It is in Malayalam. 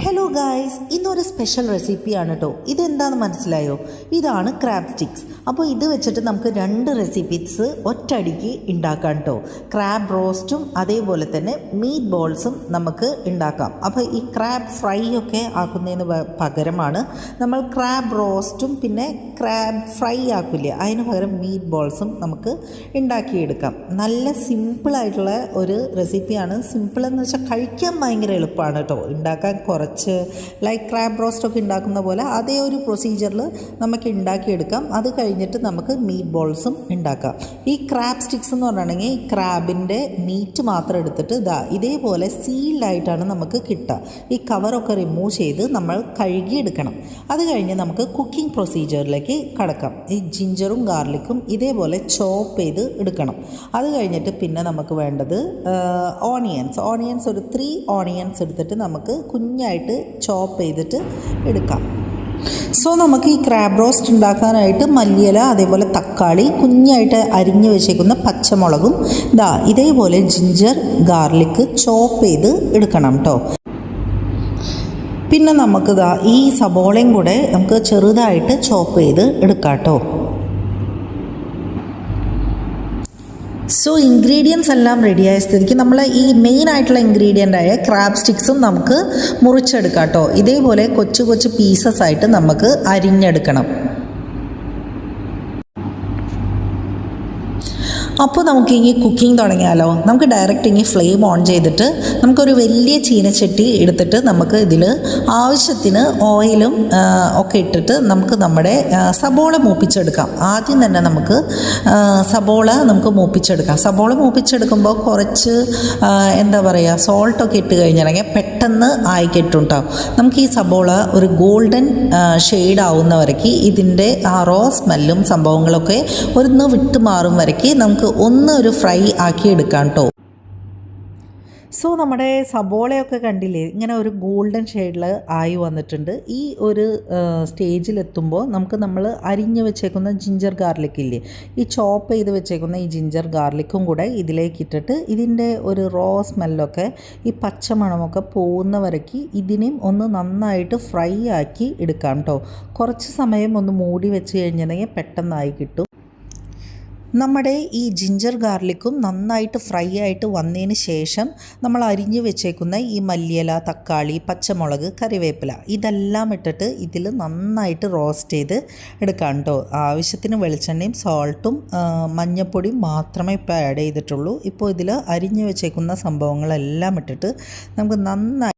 ഹലോ ഗായ്സ്, ഇന്നൊരു സ്പെഷ്യൽ റെസിപ്പിയാണ് കേട്ടോ. ഇതെന്താണെന്ന് മനസ്സിലായോ? ഇതാണ് ക്രാബ് സ്റ്റിക്സ്. അപ്പോൾ ഇത് വെച്ചിട്ട് നമുക്ക് 2 റെസിപ്പീസ് ഒറ്റയടിക്ക് ഉണ്ടാക്കാം കേട്ടോ. ക്രാബ് റോസ്റ്റും അതേപോലെ തന്നെ മീറ്റ് ബോൾസും നമുക്ക് ഉണ്ടാക്കാം. അപ്പോൾ ഈ ക്രാബ് ഫ്രൈ ഒക്കെ ആക്കുന്നതിന് പകരമാണ് നമ്മൾ ക്രാബ് റോസ്റ്റും പിന്നെ ക്രാബ് ഫ്രൈ ആക്കില്ലേ, അതിന് പകരം മീറ്റ് ബോൾസും നമുക്ക് ഉണ്ടാക്കിയെടുക്കാം. നല്ല സിമ്പിളായിട്ടുള്ള ഒരു റെസിപ്പിയാണ്. സിമ്പിൾ എന്ന് വെച്ചാൽ കഴിക്കാൻ ഭയങ്കര എളുപ്പമാണ് കേട്ടോ. ഉണ്ടാക്കാൻ കുറച്ച് ലൈക്ക് ക്രാബ് റോസ്റ്റൊക്കെ ഉണ്ടാക്കുന്ന പോലെ അതേ ഒരു പ്രൊസീജിയറിൽ നമുക്ക് ഉണ്ടാക്കിയെടുക്കാം. അത് കഴിഞ്ഞിട്ട് നമുക്ക് മീറ്റ് ബോൾസും ഉണ്ടാക്കാം. ഈ ക്രാബ് സ്റ്റിക്സ് എന്ന് പറഞ്ഞിട്ടുണ്ടെങ്കിൽ ഈ ക്രാബിൻ്റെ മീറ്റ് മാത്രം എടുത്തിട്ട് ഇതേപോലെ സീൽഡായിട്ടാണ് നമുക്ക് കിട്ടുക. ഈ കവറൊക്കെ റിമൂവ് ചെയ്ത് നമ്മൾ കഴുകിയെടുക്കണം. അത് കഴിഞ്ഞ് നമുക്ക് കുക്കിംഗ് പ്രൊസീജിയറിലേക്ക് കടക്കാം. ഈ ജിഞ്ചറും ഗാർലിക്കും ഇതേപോലെ ചോപ്പ് ചെയ്ത് എടുക്കണം. അത് കഴിഞ്ഞിട്ട് പിന്നെ നമുക്ക് വേണ്ടത് ഓണിയൻസ് ഒരു 3 ഓണിയൻസ് എടുത്തിട്ട് നമുക്ക് കുഞ്ഞായിട്ട് ചോപ്പ് ചെയ്തിട്ട് എടുക്കാം. സോ നമുക്ക് ഈ ക്രാബ് റോസ്റ്റ് ഉണ്ടാക്കാനായിട്ട് മല്ലിയില, അതേപോലെ തക്കാളി, കുഞ്ഞായിട്ട് അരിഞ്ഞു വെച്ചേക്കുന്ന പച്ചമുളകും ഇതേപോലെ ജിഞ്ചർ ഗാർലിക്ക് ചോപ്പ് ചെയ്ത് എടുക്കണം കേട്ടോ. പിന്നെ നമുക്ക് ഈ സബോളയും കൂടെ നമുക്ക് ചെറുതായിട്ട് ചോപ്പ് ചെയ്ത് എടുക്കാം കേട്ടോ. സോ ഇൻഗ്രീഡിയൻസ് എല്ലാം റെഡിയായ സ്ഥിതിക്ക് നമ്മൾ ഈ മെയിൻ ആയിട്ടുള്ള ഇൻഗ്രീഡിയൻ്റായ ക്രാബ് സ്റ്റിക്സും നമുക്ക് മുറിച്ചെടുക്കാം കേട്ടോ. ഇതേപോലെ കൊച്ചു കൊച്ചു പീസസ് ആയിട്ട് നമുക്ക് അരിഞ്ഞെടുക്കണം. അപ്പോൾ നമുക്ക് ഇനി കുക്കിംഗ് തുടങ്ങിയാലോ. നമുക്ക് ഡയറക്റ്റ് ഇനി ഫ്ലെയിം ഓൺ ചെയ്തിട്ട് നമുക്കൊരു വലിയ ചീനച്ചട്ടി എടുത്തിട്ട് നമുക്ക് ഇതിൽ ആവശ്യത്തിന് ഓയിലും ഒക്കെ ഇട്ടിട്ട് നമുക്ക് നമ്മുടെ സബോള മൂപ്പിച്ചെടുക്കാം. ആദ്യം തന്നെ നമുക്ക് സബോള മൂപ്പിച്ചെടുക്കാം. സബോള മൂപ്പിച്ചെടുക്കുമ്പോൾ കുറച്ച് സോൾട്ടൊക്കെ ഇട്ട് കഴിഞ്ഞിട്ടുണ്ടെങ്കിൽ പെട്ടെന്ന് ആയി കിട്ടും. നമുക്ക് ഈ സബോള ഒരു ഗോൾഡൻ ഷെയ്ഡ് ആവുന്ന വരയ്ക്ക് ഇതിൻ്റെ ആ റോ സ്മെല്ലും സംഭവങ്ങളൊക്കെ ഒന്ന് വിട്ടുമാറും വരയ്ക്ക് നമുക്ക് ഒരു ഫ്രൈ ആക്കി എടുക്കാം കേട്ടോ. സോ നമ്മുടെ സബോളയൊക്കെ കണ്ടില്ലേ, ഇങ്ങനെ ഒരു ഗോൾഡൻ ഷെയ്ഡിൽ ആയി വന്നിട്ടുണ്ട്. ഈ ഒരു സ്റ്റേജിലെത്തുമ്പോൾ നമ്മൾ അരിഞ്ഞ് വെച്ചേക്കുന്ന ജിഞ്ചർ ഗാർലിക് ഇല്ലേ, ഈ ചോപ്പ് ചെയ്ത് വെച്ചേക്കുന്ന ഈ ജിഞ്ചർ ഗാർലിക്കും കൂടെ ഇതിലേക്ക് ഇട്ടിട്ട് ഇതിൻ്റെ ഒരു റോ സ്മെല്ലൊക്കെ ഈ പച്ചമണമൊക്കെ പോകുന്ന വരയ്ക്ക് ഇതിനെയും നന്നായിട്ട് ഫ്രൈ ആക്കി എടുക്കാം കേട്ടോ. കുറച്ച് സമയം മൂടി വെച്ച് കഴിഞ്ഞിട്ടുണ്ടെങ്കിൽ പെട്ടെന്നായി കിട്ടും. നമ്മുടെ ഈ ജിഞ്ചർ ഗാർലിക്കും നന്നായിട്ട് ഫ്രൈ ആയിട്ട് വന്നതിന് ശേഷം നമ്മൾ അരിഞ്ഞു വെച്ചേക്കുന്ന ഈ മല്ലിയില, തക്കാളി, പച്ചമുളക്, കറിവേപ്പില ഇതെല്ലാം ഇട്ടിട്ട് ഇതിൽ നന്നായിട്ട് റോസ്റ്റ് ചെയ്ത് എടുക്കാം കേട്ടോ. ആവശ്യത്തിന് വെളിച്ചെണ്ണയും സോൾട്ടും മഞ്ഞൾപ്പൊടിയും മാത്രമേ ഇപ്പോൾ ആഡ് ചെയ്തിട്ടുള്ളൂ. ഇപ്പോൾ ഇതിൽ അരിഞ്ഞു വെച്ചേക്കുന്ന സംഭവങ്ങളെല്ലാം ഇട്ടിട്ട് നമുക്ക് നന്നായി